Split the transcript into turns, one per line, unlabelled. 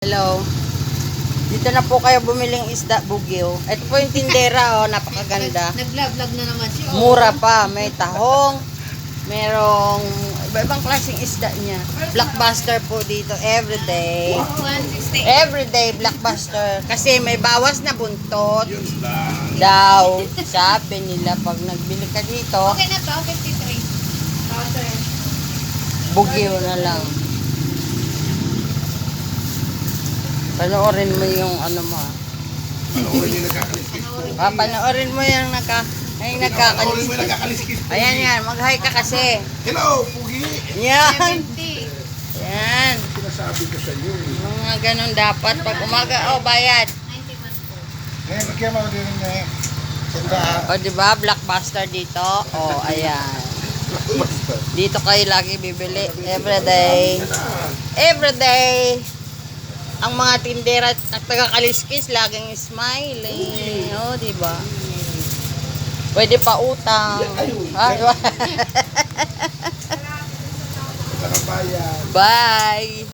Hello. Dito na po kayo bumiling isda, bugyo. Ito po yung tindera, oh, napakaganda.
Nag-vlog na naman siya.
Mura pa, may tahong, merong iba-ibang klaseng isda niya. Blockbuster po dito everyday.
160.
Everyday blockbuster. Kasi may bawas na buntot. Daw, sabi nila pag nagbili ka dito,
Okay na to, 53. Counter.
bugyo na lang. Panoorin mo yung ano mo.
Panoorin yung nagkakaliskis ko.
Panoorin mo yung
Panoorin mo
nagkakaliskis.
yung nagkakaliskis ko.
Ayan yan, mag-hi ka kasi.
Hello, Pugi!
Yan.
70.
Yan.
Sinasabi ko sa iyo eh.
Mga ganun dapat. Pag umaga, oh, bayad.
91 po.
Ngayon, magkaya mo din eh. Sanda.
O, diba? Blockbuster dito. O, ayan. Dito kayo lagi bibili. Everyday. Everyday. Ang mga tindera at taga-kaliskis, laging smiling. O, diba? Pwede pa utang. Ay,
Bayan.
bye.